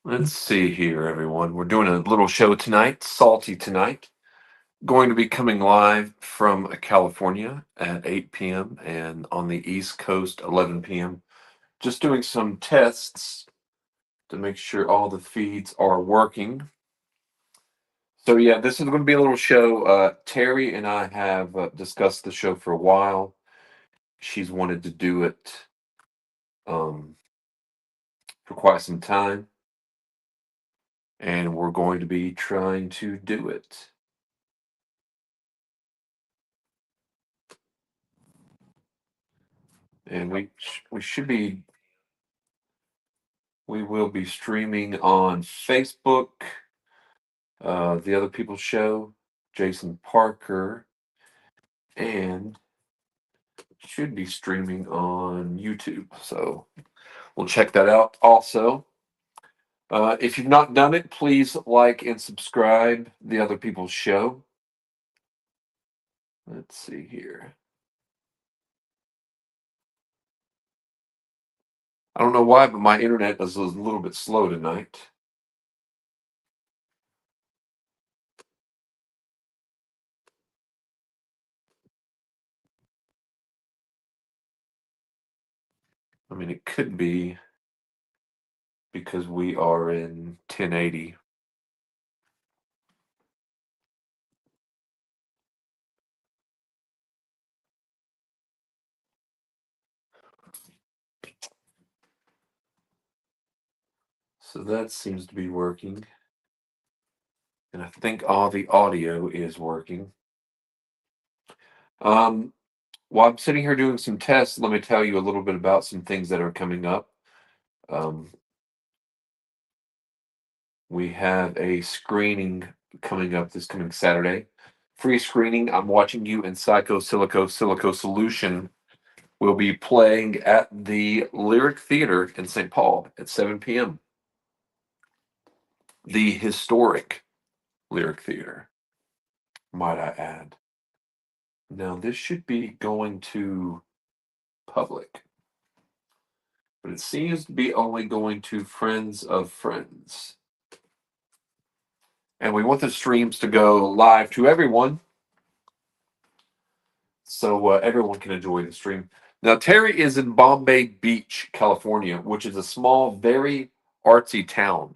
Let's see here, everyone. We're doing a little show tonight, salty tonight. Going to be coming live from California at 8 p.m. and on the East Coast, 11 p.m. Just doing some tests to make sure all the feeds are working. So, yeah, this is going to be a little show. Terry and I have discussed the show for a while. She's wanted to do it um, for quite some time, and we're going to be trying to do it. And we should be we will be streaming on Facebook, the other people's show, Jason Parker, and should be streaming on YouTube. So we'll check that out. Also, if you've not done it, please like and subscribe the other people's show. Let's see here. I don't know why, but my internet is a little bit slow tonight. I mean, it could be because we are in 1080. So that seems to be working. And I think all the audio is working. Um, while I'm sitting here doing some tests, let me tell you a little bit about some things that are coming up. Um, we have a screening coming up this coming Saturday. Free screening. I'm Watching You in Silico Solution will be playing at the Lyric Theater in St. Paul at 7 p.m. The historic Lyric Theater, might I add. Now, this should be going to public, but it seems to be only going to friends of friends. And we want the streams to go live to everyone so everyone can enjoy the stream. Now, Terry is in Bombay Beach, California, which is a small, very artsy town.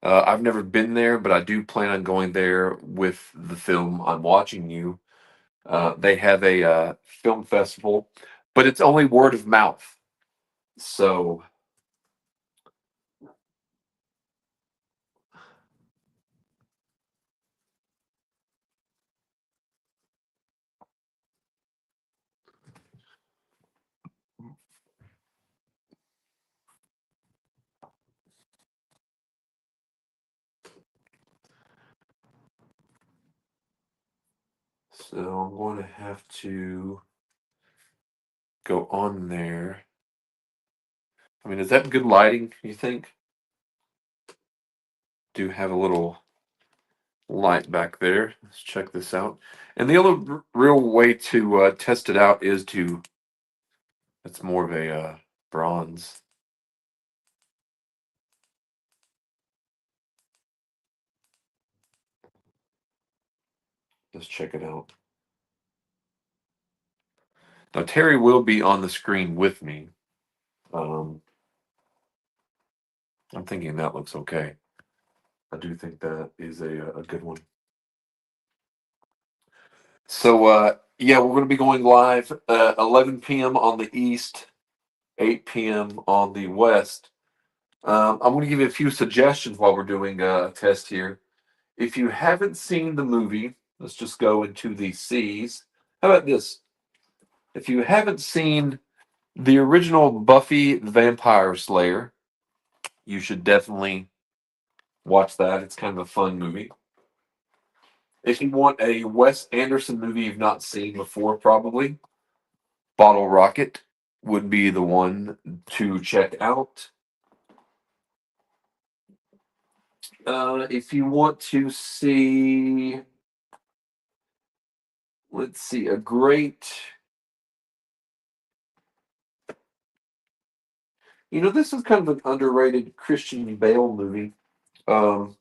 I've never been there, but I do plan on going there with the film I'm Watching You. They have a film festival, but it's only word of mouth. So So I'm going to have to go on there. I mean, is that good lighting, you think? Do have a little light back there. Let's check this out. And the only real way to test it out is to, it's more of a bronze. Let's check it out. Now, Terry will be on the screen with me. Um, I'm thinking that looks okay. I do think that is a good one. So, yeah, we're going to be going live 11 p.m. on the East, 8 p.m. on the West. I'm going to give you a few suggestions while we're doing a test here. If you haven't seen the movie, let's just go into the C's. How about this? If you haven't seen the original Buffy the Vampire Slayer, you should definitely watch that. It's kind of a fun movie. If you want a Wes Anderson movie you've not seen before, probably Bottle Rocket would be the one to check out. If you want to see, let's see, a great, this is kind of an underrated Christian Bale movie. Um,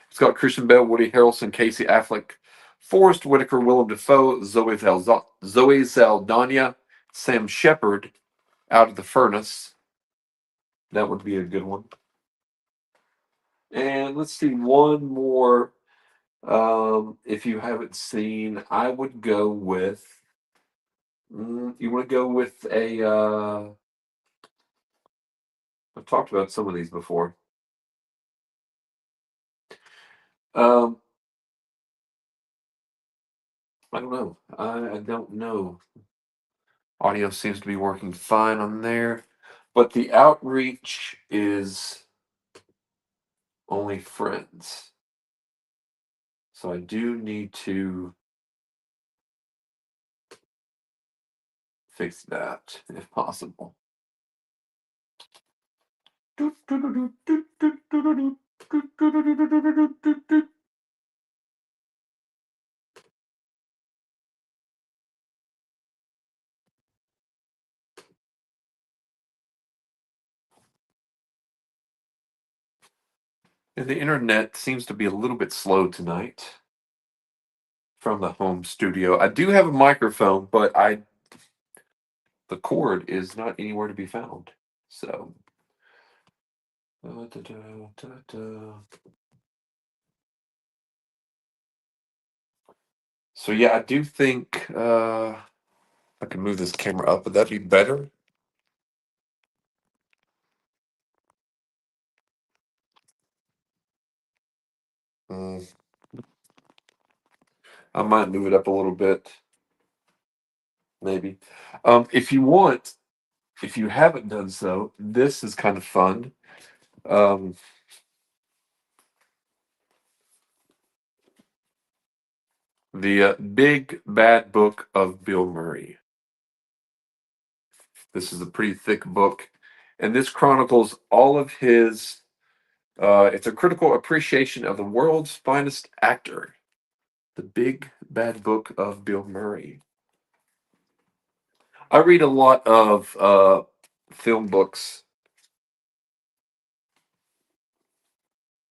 it's got Christian Bale, Woody Harrelson, Casey Affleck, Forrest Whitaker, Willem Dafoe, Zoe Saldana, Sam Shepard, Out of the Furnace. That would be a good one. And let's see, one more. If you haven't seen, I would go with. You want to go with a? I've talked about some of these before. Um, I don't know. I don't know. Audio seems to be working fine on there, but the outreach is only friends. So I do need to fix that if possible. And the internet seems to be a little bit slow tonight from the home studio. I do have a microphone, but the cord is not anywhere to be found. So so yeah, I do think I can move this camera up. Would that be better? Mm, I might move it up a little bit, maybe. If you want, if you haven't done so, this is kind of fun. Um, the Big Bad Book of Bill Murray. This is a pretty thick book, and this chronicles all of his. It's a critical appreciation of the world's finest actor. The Big Bad Book of Bill Murray. I read a lot of film books.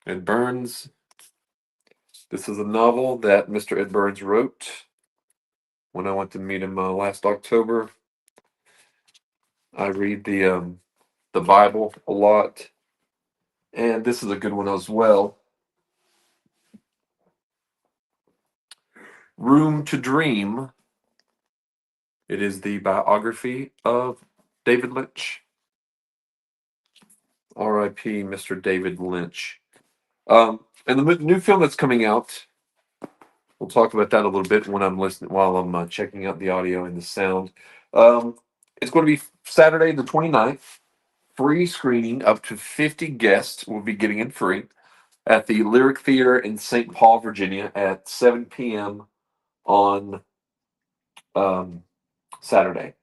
Ed Burns. This is a novel that Mr. Ed Burns wrote when I went to meet him last October. I read the Bible a lot, and this is a good one as well. Room to Dream. It is the biography of David Lynch. R.I.P. Mr. David Lynch. And the new film that's coming out, we'll talk about that a little bit when I'm listening, while I'm checking out the audio and the sound. Um, it's going to be Saturday the 29th. Free screening. Up to 50 guests will be getting in free at the Lyric Theater in St. Paul, Virginia at 7 p.m. on Saturday.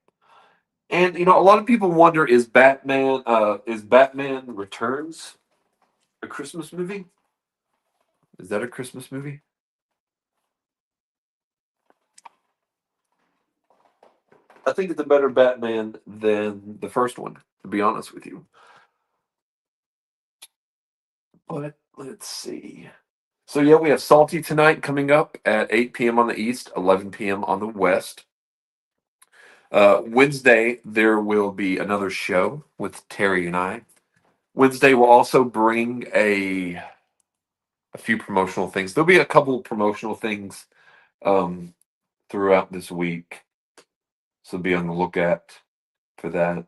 And a lot of people wonder, is Batman Returns a Christmas movie? Is that a Christmas movie? I think it's a better Batman than the first one, to be honest with you. But let's see. So yeah, we have Salty tonight coming up at 8 p.m. on the East, 11 p.m. on the West. Wednesday, there will be another show with Teri and I. Wednesday will also bring a few promotional things. There'll be a couple promotional things um, throughout this week, so be on the lookout for that.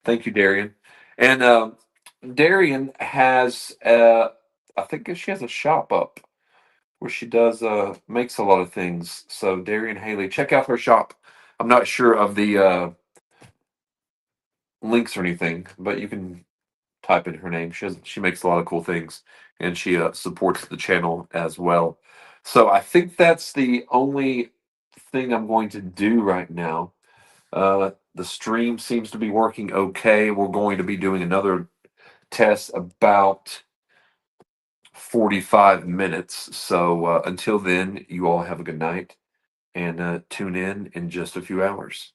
Thank you, Darian. And Darian has, I think she has a shop up where she does makes a lot of things. So Darian Haley, check out her shop. I'm not sure of the links or anything, but you can type in her name. She makes a lot of cool things, and she supports the channel as well. So I think that's the only thing I'm going to do right now. The stream seems to be working okay. We're going to be doing another test about 45 minutes. So until then, you all have a good night, and tune in just a few hours.